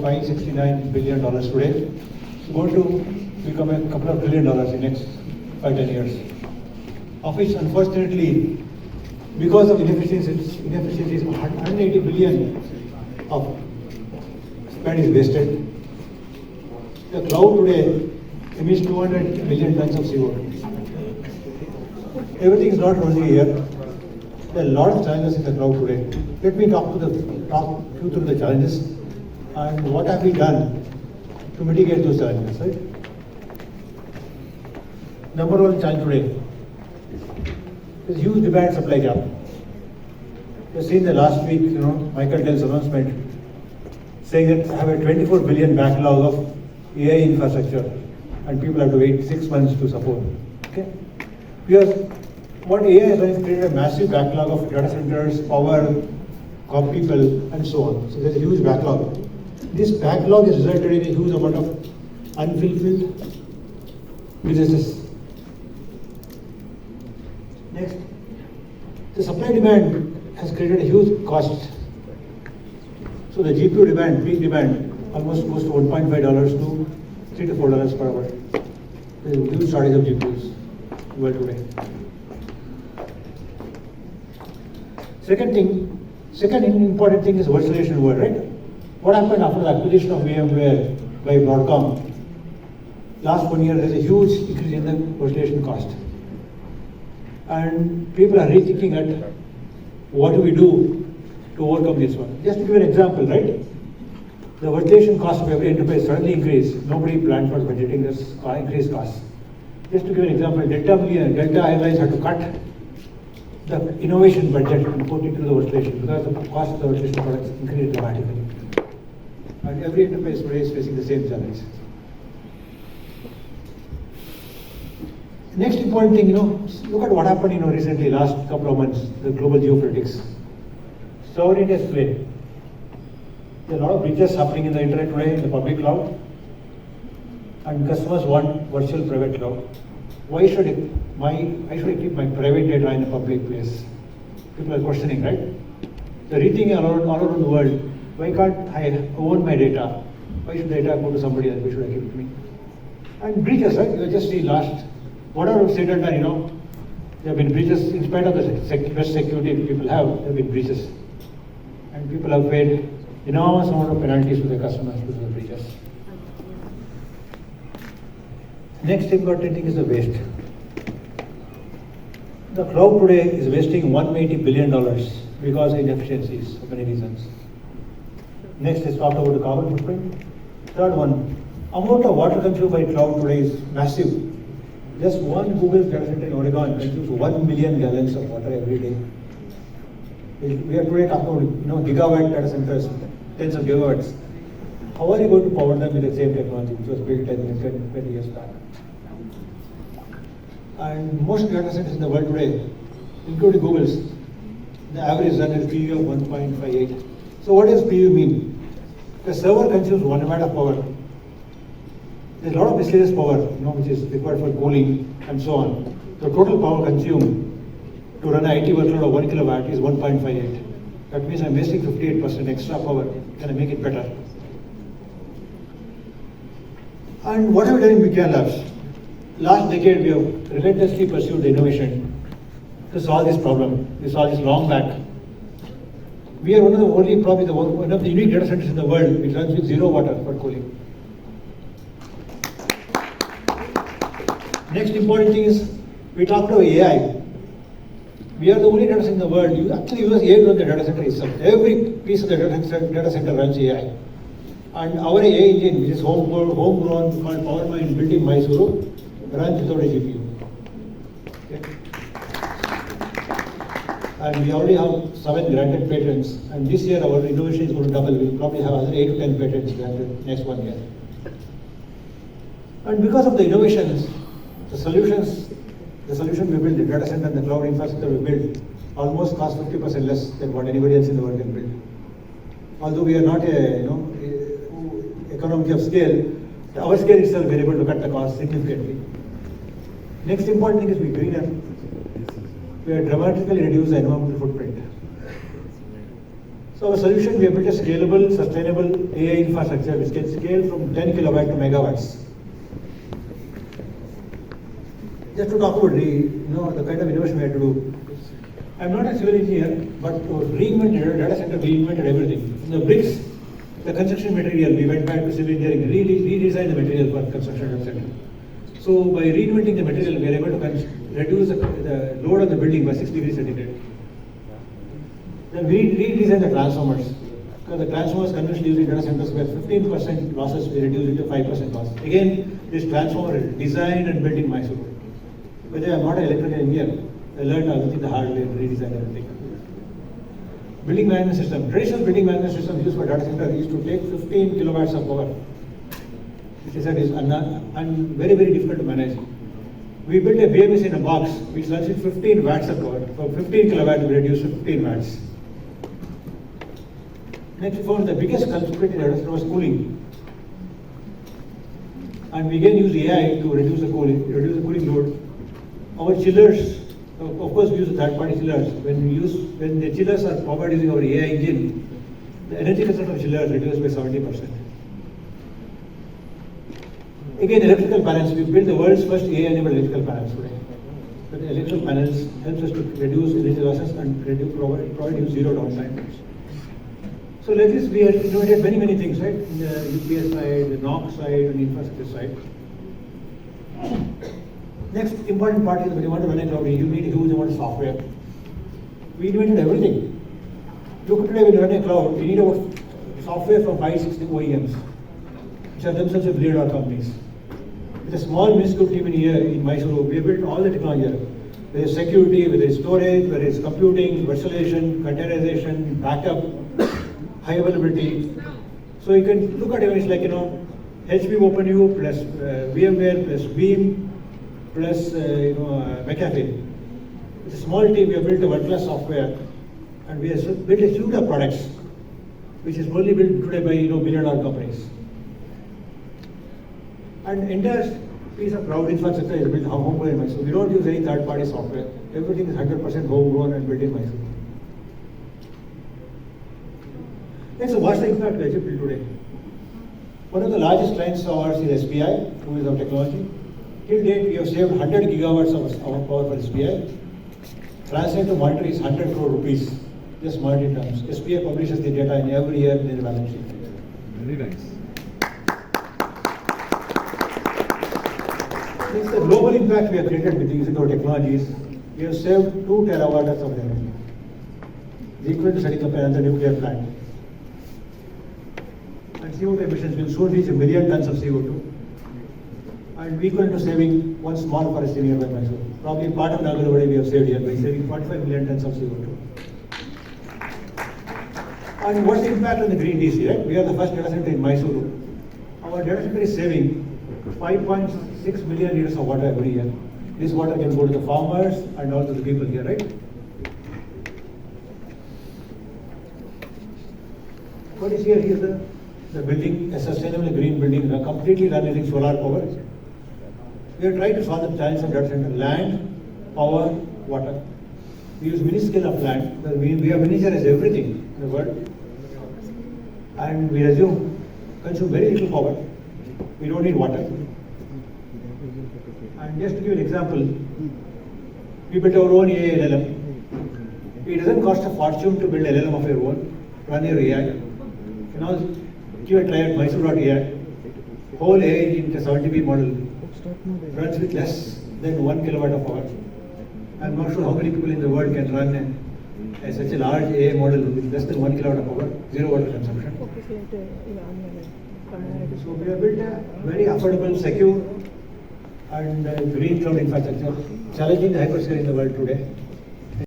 $569 billion today. It's going to become a couple of $1 trillion in the next 5-10 years. Of which, unfortunately, because of inefficiencies, 180 billion of spend is wasted. The cloud today emits 200 million tons of CO2. Everything is not rosy here. There are a lot of challenges in the cloud today. Let me talk you through the challenges and what have we done to mitigate those challenges. Right? Number one challenge today is huge demand supply gap. You've seen the last week, Michael Dell's announcement saying that I have a 24 billion backlog of AI infrastructure and people have to wait 6 months to support. Okay? Because what AI has done is created a massive backlog of data centers, power, people, and so on. So there's a huge backlog. This backlog has resulted in a huge amount of unfulfilled businesses. Next, the supply demand has created a huge cost. So the GPU demand, peak demand, almost goes to $1.5 to $3 to $4 per hour. There's a huge shortage of GPUs in the world today. Second important thing is virtualization world, right? What happened after the acquisition of VMware by Broadcom? Last 1 year, there's a huge increase in the virtualization cost. And people are rethinking at what do we do to overcome this one. Just to give an example, right? The virtualization cost of every enterprise suddenly increased. Nobody planned for budgeting this increased cost. Just to give an example, Delta Airlines had to cut the innovation budget and put it to the virtualization because the cost of the virtualization products increased dramatically. And every enterprise today is facing the same challenge. Next important thing, look at what happened, recently, last couple of months, the global geopolitics. Sovereignty has played. There are a lot of breaches happening in the internet today, in the public cloud, and customers want virtual private cloud. Why should I keep my private data in a public place? People are questioning, right? They're rethinking all around the world. Why can't I own my data? Why should data go to somebody else? Why should I keep it to me? And breaches, right? You just see last, whatever said and done, there have been breaches in spite of the best security people have. There have been breaches, and people have paid enormous amount of penalties to their customers because of the breaches. Next important thing is the waste. The cloud today is wasting $180 billion because of inefficiencies for many reasons. Next, let's talk about the carbon footprint. Third one, amount of water consumed by cloud today is massive. Just one Google data center in Oregon consumes 1 million gallons of water every day. We are today talking about gigawatt data centers, tens of gigawatts. How are you going to power them with the same technology which was built 20 years back? And most data centers in the world today, including Google's, the average run is PU of 1.58. So what does PU mean? The server consumes 1 watt of power. There's a lot of miscellaneous power, which is required for cooling and so on. The total power consumed to run an IT workload of 1 kilowatt is 1.58. That means I'm wasting 58% extra power. Can I make it better? And what have we done in Vigyanlabs? Last decade, we have relentlessly pursued the innovation to solve this problem. We solved this long back. We are one of the only, probably one of the unique data centers in the world which runs with 0 water for cooling. Next important thing is, we talked about AI. We are the only data center in the world. You actually use AI to run the data center itself. Every piece of the data center runs AI. And our AI engine, which is homegrown called PowerMind, built in Mysuru, runs without a GPU. Okay. And we already have 7 granted patents. And this year our innovation is going to double. We'll probably have another 8 to 10 patents granted next 1 year. And because of the innovations, the solution we build, the data center and the cloud infrastructure we build, almost cost 50% less than what anybody else in the world can build. Although we are not economy of scale, our scale itself we are able to cut the cost significantly. Next important thing is we greener. We have dramatically reduced the environmental footprint. So our solution, we have built a scalable, sustainable AI infrastructure which can scale from 10 kilowatt to megawatts. Just to talk about the kind of innovation we had to do. I'm not a civil engineer, but to reinvent data center, we invented everything. In the bricks, the construction material, we went back to civil engineering, redesigned the material for construction data center. So by reinventing the material, we are able to reduce the load of the building by 6 degrees centigrade. Then we redesigned the transformers. Because the transformers conventionally used in data centers were 15% losses, we reduced it to 5% loss. Again, this transformer is designed and built in Mysore. But I'm not an electrical engineer. I learned everything the hard way and redesigned everything. Building management system. Traditional building management system used for data center used to take 15 kilowatts of power, which is very, very difficult to manage. We built a BMS in a box which runs with 15 watts of power. From 15 kilowatts, we reduced to 15 watts. Next, we found the biggest culprit in data center was cooling. And we again use AI to reduce the cooling load. Our chillers, of course, we use third-party chillers. When the chillers are powered using our AI engine, the energy consumption of chillers reduced by 70%. Again, electrical panels. We built the world's first AI-enabled electrical panels today. The electrical panels helps us to reduce energy losses and provide you zero downtime. So like this, we have innovated many things, right? In the UPS side, the NOC side, and the infrastructure side. Next important part is when you want to run a cloud, you need a huge amount of software. We invented everything. Look today, when you run a cloud, you need about software from 5-6 OEMs, which are themselves $1 billion companies. With a small minuscule team in Mysore, we have built all the technology. There is security, whether it's storage, whether it's computing, virtualization, containerization, backup, high availability. So you can look at it, it's like, HP OpenU plus VMware plus Veeam plus McAfee. It's a small team, we have built a world-class software and we have built a suite of products which is only built today by billion-dollar companies. And entire piece of cloud infrastructure is built homegrown in Mysore. We don't use any third-party software. Everything is 100% homegrown and built in Mysore. And so what's the impact we achieved today? One of the largest clients of ours is SBI, who is our technology. Till date, we have saved 100 gigawatts of our power for SBI. Translate to monetary is 100 crore rupees, just monetary terms. SBI publishes the data in every year in their balance sheet. Very nice. It's the global impact we have created with using our technologies. We have saved 2 terawatt hours of energy, equal to setting up another nuclear plant. And CO2 emissions will soon reach 1 million tons of CO2. And equal to saving one small forest in nearby Mysore. Probably part of Nagarwadi we have saved here by saving 45 million tons of CO2. And what's the impact on the green DC, right? We are the first data center in Mysore. Our data center is saving 5.6 million liters of water every year. This water can go to the farmers and also the people here, right? What is here? Here's the building, a sustainable green building, completely run using solar power. We are trying to solve the challenge of data center: land, power, water. We use minuscale of land. We have miniaturized everything in the world, and we consume very little power. We don't need water. And just to give an example, we built our own AI LLM. It doesn't cost a fortune to build LLM of your own, run your AI. Give a try at Mysore.ai. Whole AI engine, the 70B model, runs with less than 1 kilowatt of power. I'm not sure how many people in the world can run such a large AI model with less than 1 kilowatt of power, zero water consumption. So we have built a very affordable, secure and green cloud infrastructure, challenging the hyperscale in the world today.